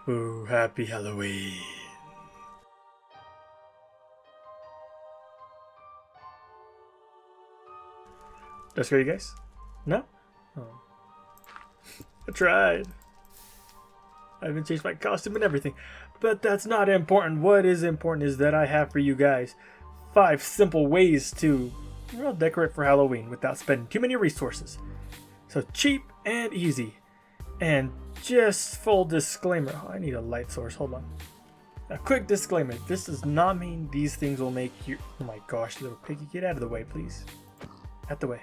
Ooh, happy Halloween. Did I scare you guys? No? Oh. I tried. I even changed my costume and everything. But that's not important. What is important is that I have for you guys 5 simple ways to, well, decorate for Halloween without spending too many resources. So cheap and easy. And just full disclaimer. Oh, I need a light source. Hold on. A quick disclaimer. This does not mean these things will make you... Oh my gosh, little piggy. Get out of the way, please. Out the way.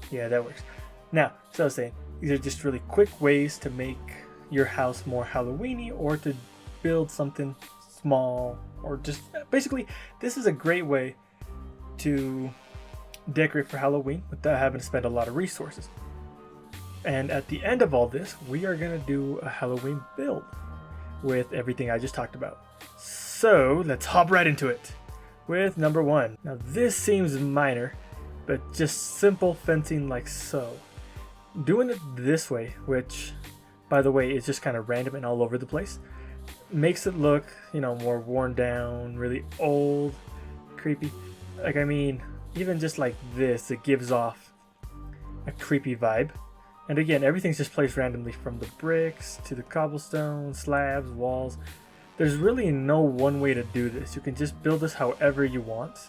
Yeah, that works. Now, so I was saying, these are just really quick ways to make your house more Halloweeny or to build something small or just... Basically, this is a great way to decorate for Halloween without having to spend a lot of resources. And at the end of all this, we are going to do a Halloween build with everything I just talked about. So let's hop right into it with number 1. Now this seems minor, but just simple fencing like so. Doing it this way, which by the way is just kind of random and all over the place, makes it look, you know, more worn down, really old, creepy. Like, I mean, even just like this, it gives off a creepy vibe. And again, everything's just placed randomly from the bricks to the cobblestone, slabs, walls. There's really no one way to do this. You can just build this however you want.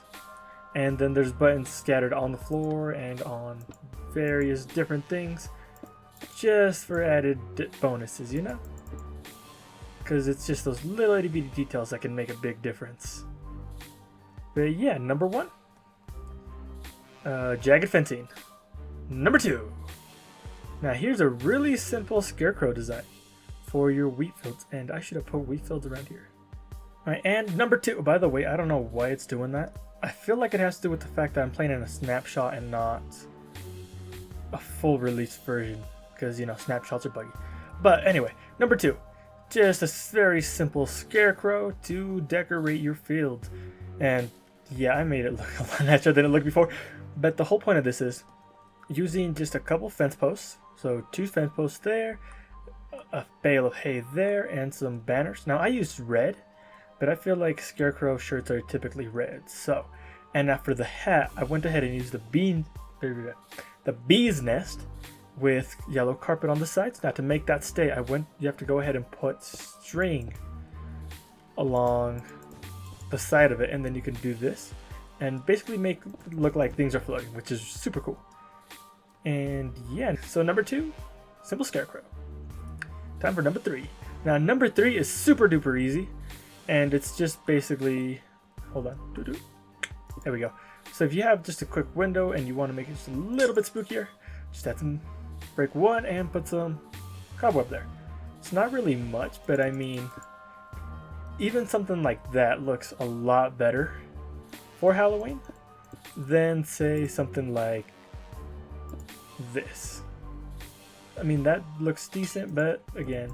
And then there's buttons scattered on the floor and on various different things just for added bonuses, you know? Because it's just those little itty bitty details that can make a big difference. But yeah, number 1. Jagged fencing. Number 2. Now here's a really simple scarecrow design for your wheat fields, and I should have put wheat fields around here. Alright, and number 2, by the way, I don't know why it's doing that. I feel like it has to do with the fact that I'm playing in a snapshot and not a full release version, because, you know, snapshots are buggy. But anyway, number 2, just a very simple scarecrow to decorate your field. And yeah, I made it look a lot nicer than it looked before, but the whole point of this is using just a couple fence posts. So 2 fence posts there, a bale of hay there, and some banners. Now I used red, but I feel like scarecrow shirts are typically red. So, and after the hat, I went ahead and used the bee's nest with yellow carpet on the sides. Now to make that stay, you have to go ahead and put string along the side of it, and then you can do this and basically make it look like things are floating, which is super cool. And yeah, so number 2, simple scarecrow. Time for number 3. Now number 3 is super duper easy, and it's just basically, hold on, there we go. So if you have just a quick window and you want to make it just a little bit spookier, just have to break 1 and put some cobweb there. It's not really much, but I mean, even something like that looks a lot better for Halloween than say something like this. I mean, that looks decent, but again,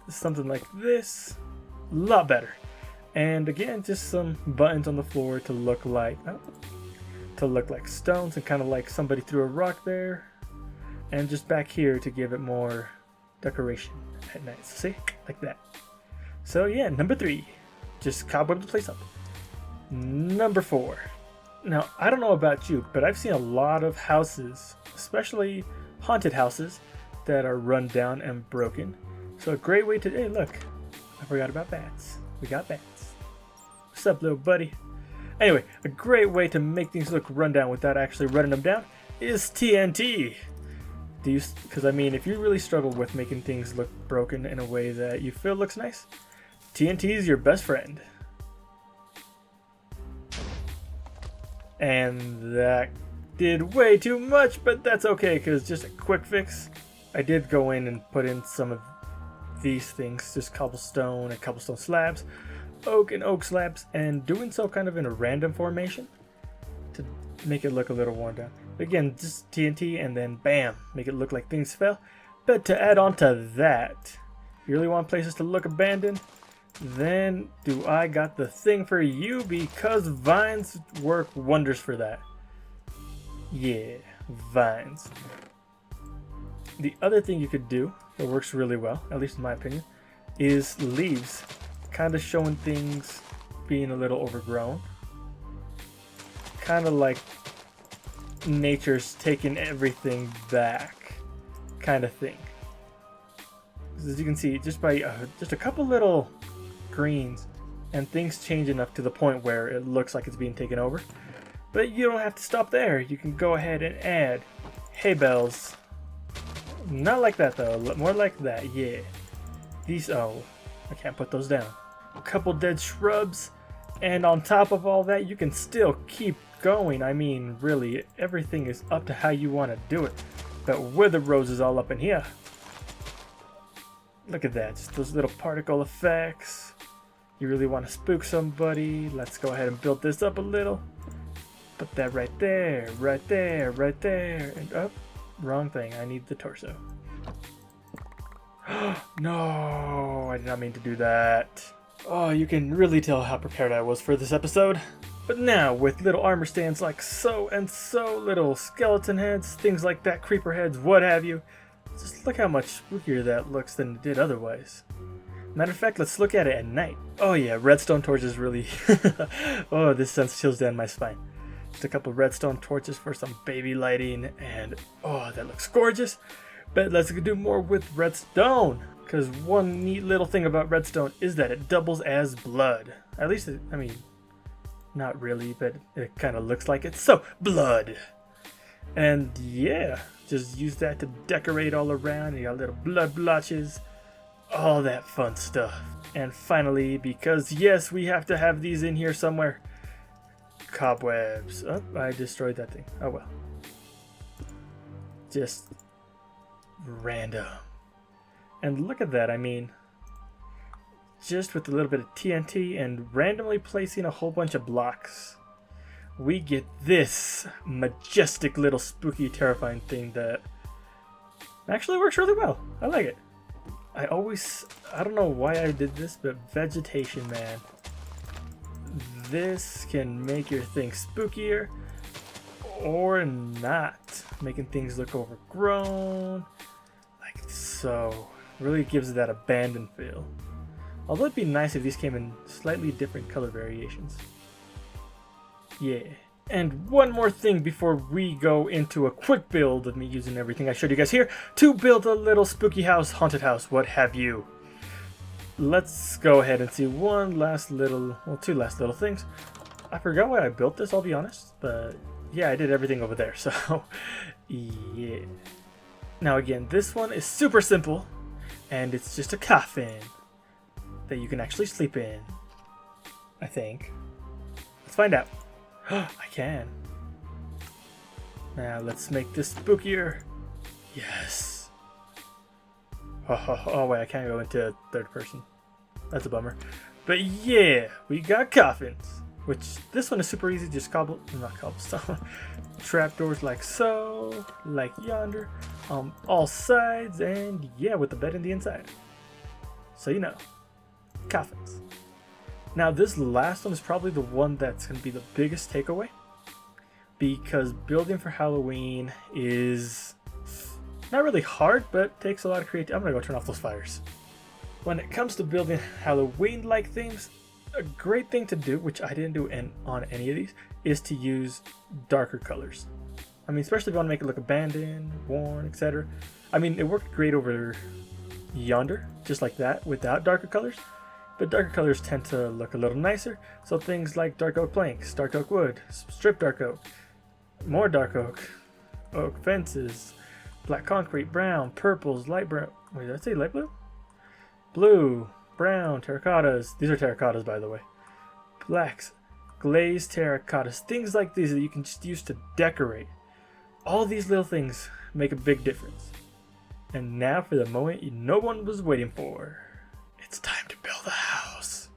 something like this, a lot better. And again, just some buttons on the floor to look like stones and kind of like somebody threw a rock there, and just back here to give it more decoration at night. So see, like that. So yeah, number 3, just cobweb the place up. Number 4. Now, I don't know about you, but I've seen a lot of houses, especially haunted houses, that are run down and broken. So a great way to... Hey, look. I forgot about bats. We got bats. What's up, little buddy? Anyway, a great way to make things look run down without actually running them down is TNT. Because, I mean, if you really struggle with making things look broken in a way that you feel looks nice, TNT is your best friend. And that did way too much, but that's okay, because just a quick fix. I did go in and put in some of these things, just cobblestone and cobblestone slabs, oak and oak slabs, and doing so kind of in a random formation to make it look a little worn down. Again, just TNT and then bam, make it look like things fell. But to add on to that, if you really want places to look abandoned, then do I got the thing for you, because vines work wonders for that. Yeah, vines. The other thing you could do that works really well, at least in my opinion, is leaves. Kind of showing things being a little overgrown. Kind of like nature's taking everything back kind of thing. As you can see, just by just a couple little greens and things change enough to the point where it looks like it's being taken over. But you don't have to stop there. You can go ahead and add hay bales. Not like that though, more like that, yeah. These, oh, I can't put those down. A couple dead shrubs, and on top of all that, you can still keep going. I mean, really, everything is up to how you want to do it. But wither roses all up in here. Look at that, just those little particle effects. You really want to spook somebody. Let's go ahead and build this up a little. Put that right there, right there, right there. And up, wrong thing. I need the torso. No, I did not mean to do that. Oh, you can really tell how prepared I was for this episode. But now, with little armor stands like so, and so, little skeleton heads, things like that, creeper heads, what have you, just look how much spookier that looks than it did otherwise. Matter of fact, let's look at it at night. Oh yeah, redstone torches really... oh, this sends chills down my spine. Just a couple redstone torches for some baby lighting, and oh, that looks gorgeous. But let's do more with redstone, because one neat little thing about redstone is that it doubles as blood. At least, I mean, not really, but it kind of looks like it. So, blood! And yeah, just use that to decorate all around. You got little blood blotches, all that fun stuff. And finally, because yes, we have to have these in here somewhere, cobwebs. Oh, I destroyed that thing. Oh well. Just random. And look at that, I mean, just with a little bit of TNT and randomly placing a whole bunch of blocks, we get this majestic little spooky terrifying thing that actually works really well. I like it. I don't know why I did this, but vegetation, man. This can make your thing spookier or not, making things look overgrown, like so. Really gives it that abandoned feel. Although it'd be nice if these came in slightly different color variations. Yeah. And one more thing before we go into a quick build of me using everything I showed you guys here to build a little spooky house, haunted house, what have you. Let's go ahead and see two last little things. I forgot why I built this, I'll be honest, but yeah, I did everything over there, so yeah. Now again, this one is super simple, and it's just a coffin that you can actually sleep in, I think. Let's find out. I can. Now let's make this spookier. Yes. Oh wait, I can't go into third person. That's a bummer. But yeah, we got coffins. Which, this one is super easy, just not cobblestone. Trapdoors like so, like yonder, on all sides, and yeah, with the bed in the inside. So you know, coffins. Now this last one is probably the one that's going to be the biggest takeaway, because building for Halloween is not really hard, but takes a lot of creativity. I'm going to go turn off those fires. When it comes to building Halloween-like themes, a great thing to do, which I didn't do on any of these, is to use darker colors. I mean, especially if you want to make it look abandoned, worn, etc. I mean, it worked great over yonder, just like that, without darker colors. But darker colors tend to look a little nicer, so things like dark oak planks, dark oak wood, strip dark oak, more dark oak, oak fences, black concrete, brown, purples, light brown. Wait, did I say light blue? Blue, brown, terracottas. These are terracottas, by the way. Blacks, glazed terracottas, things like these that you can just use to decorate. All these little things make a big difference. And now for the moment no one was waiting for. It's time to build a house.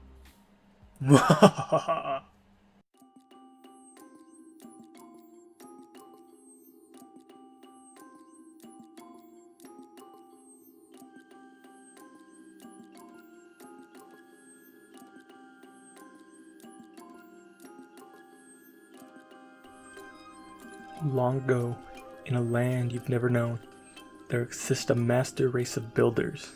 Long ago, in a land you've never known, there exists a master race of builders.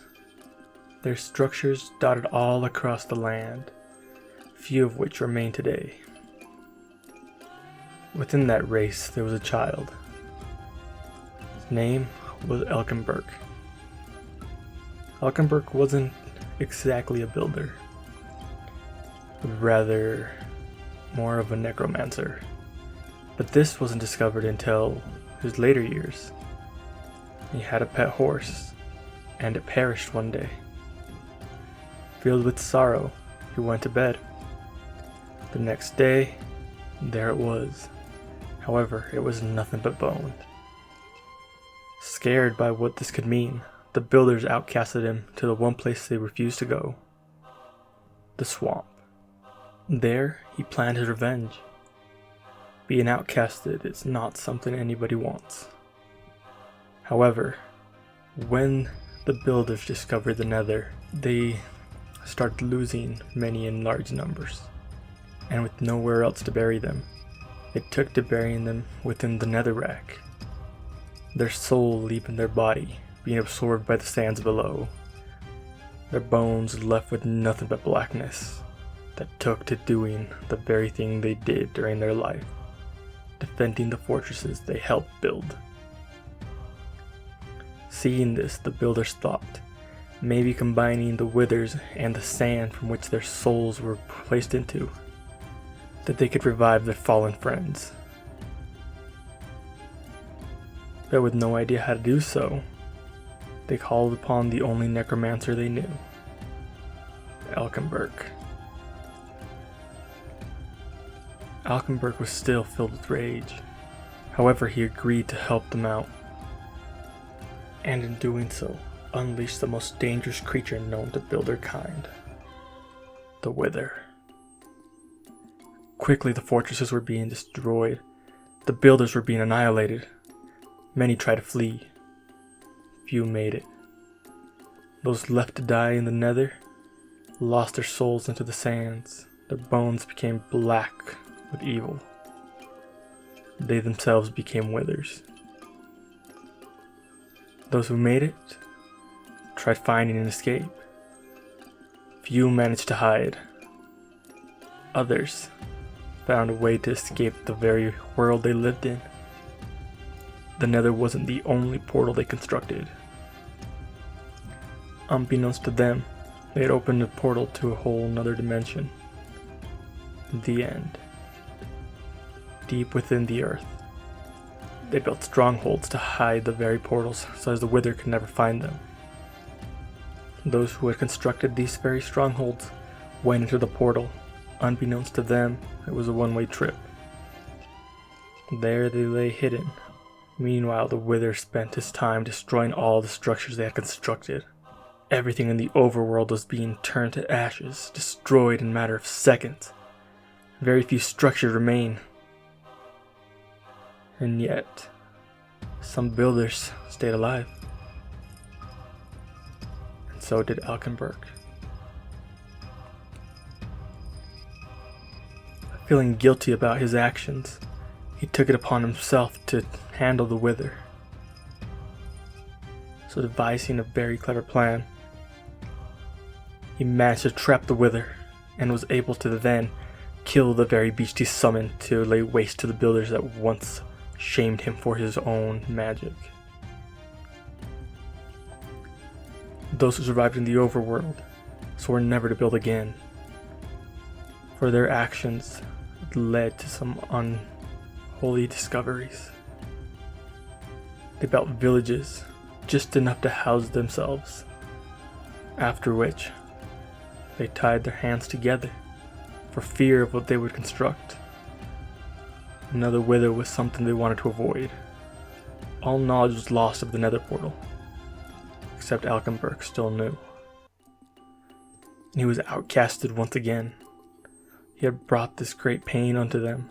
Their structures dotted all across the land, few of which remain today. Within that race there was a child. His name was Elkenberg. Elkenberg wasn't exactly a builder, but rather more of a necromancer. But this wasn't discovered until his later years. He had a pet horse, and it perished one day. Filled with sorrow, he went to bed. The next day, there it was. However, it was nothing but bone. Scared by what this could mean, the builders outcasted him to the one place they refused to go: the swamp. There, he planned his revenge. Being outcasted is not something anybody wants. However, when the builders discovered the Nether, they started losing many in large numbers, and with nowhere else to bury them, it took to burying them within the netherrack, their soul leaving their body, being absorbed by the sands below, their bones left with nothing but blackness that took to doing the very thing they did during their life, defending the fortresses they helped build. Seeing this, the builders thought, maybe combining the withers and the sand from which their souls were placed into, that they could revive their fallen friends. But with no idea how to do so, they called upon the only necromancer they knew, Elkenberg. Elkenberg was still filled with rage. However, he agreed to help them out, and in doing so, unleashed the most dangerous creature known to builder kind, the Wither. Quickly, the fortresses were being destroyed. The builders were being annihilated. Many tried to flee. Few made it. Those left to die in the Nether lost their souls into the sands. Their bones became black with evil. They themselves became withers. Those who made it tried finding an escape. Few managed to hide. Others found a way to escape the very world they lived in. The Nether wasn't the only portal they constructed. Unbeknownst to them, they had opened a portal to a whole nother dimension. The end. Deep within the earth, they built strongholds to hide the very portals so as the Wither could never find them. Those who had constructed these very strongholds went into the portal. Unbeknownst to them, it was a one-way trip. There they lay hidden. Meanwhile, the Wither spent his time destroying all the structures they had constructed. Everything in the overworld was being turned to ashes, destroyed in a matter of seconds. Very few structures remain. And yet, some builders stayed alive. And so did Elkenberg. Feeling guilty about his actions, he took it upon himself to handle the Wither. So devising a very clever plan, he managed to trap the Wither and was able to then kill the very beast he summoned to lay waste to the builders that once shamed him for his own magic. Those who survived in the overworld swore never to build again, for their actions led to some unholy discoveries. They built villages just enough to house themselves, after which they tied their hands together for fear of what they would construct. Another Wither was something they wanted to avoid. All knowledge was lost of the Nether portal, except Elkenberg still knew. And he was outcasted once again. He had brought this great pain unto them.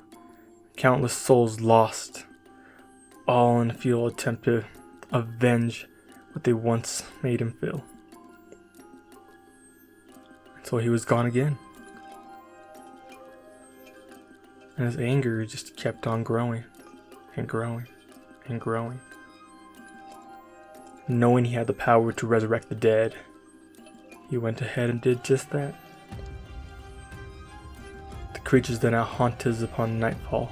Countless souls lost, all in a futile attempt to avenge what they once made him feel. And so he was gone again. And his anger just kept on growing and growing and growing. Knowing he had the power to resurrect the dead, he went ahead and did just that. The creatures that now haunt us upon nightfall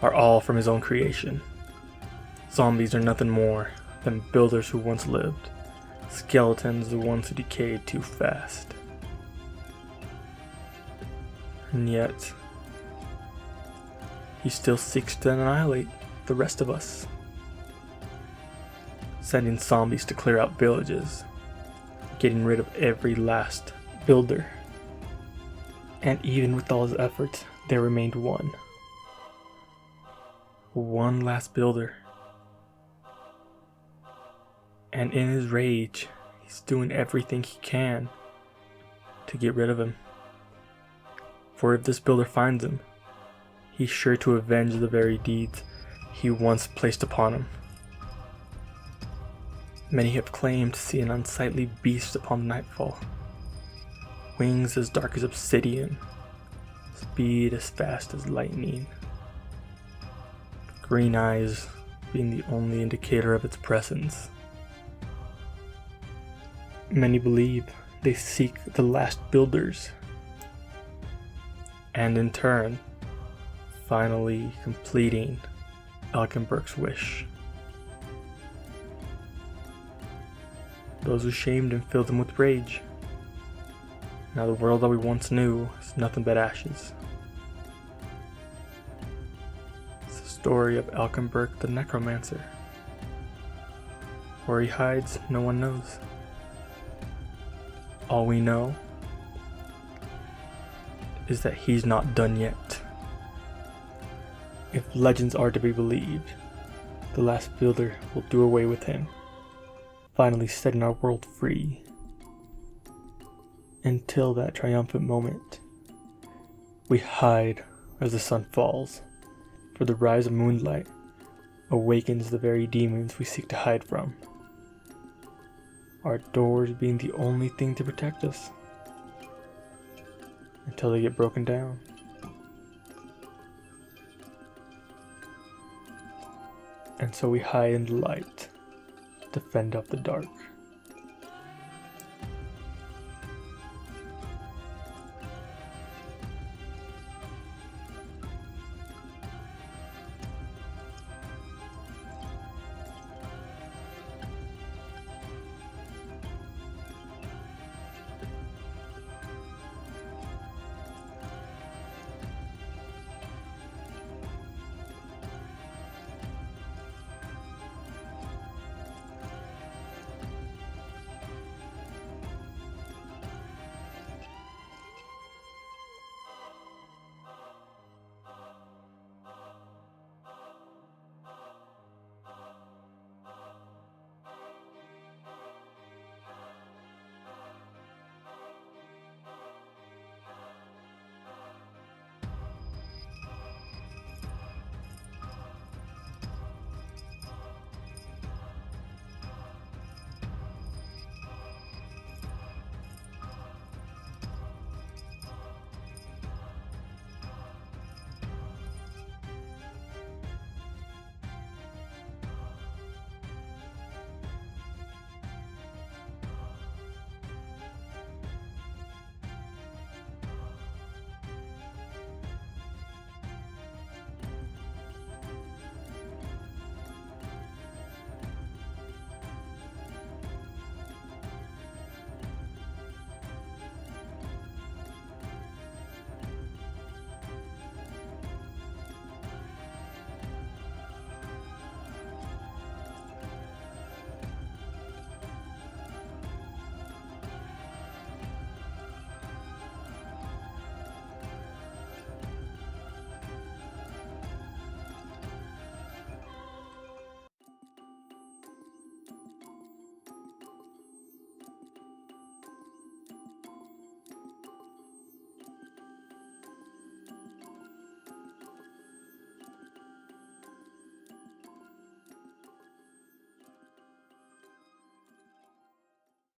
are all from his own creation. Zombies are nothing more than builders who once lived, skeletons the ones who decayed too fast. And yet, he still seeks to annihilate the rest of us, sending zombies to clear out villages, getting rid of every last builder. And even with all his efforts, there remained one. One last builder. And in his rage, he's doing everything he can to get rid of him. For if this builder finds him, he's sure to avenge the very deeds he once placed upon him. Many have claimed to see an unsightly beast upon the nightfall. Wings as dark as obsidian, speed as fast as lightning. Green eyes being the only indicator of its presence. Many believe they seek the last builders, and in turn, finally completing Alkenberg's wish. Those who shamed him filled him with rage. Now the world that we once knew is nothing but ashes. It's the story of Alkenberg the Necromancer. Where he hides, no one knows. All we know is that he's not done yet. If legends are to be believed, the last builder will do away with him, finally setting our world free. Until that triumphant moment, we hide as the sun falls, for the rise of moonlight awakens the very demons we seek to hide from. Our doors being the only thing to protect us, until they get broken down. And so we hide in the light to fend off the dark.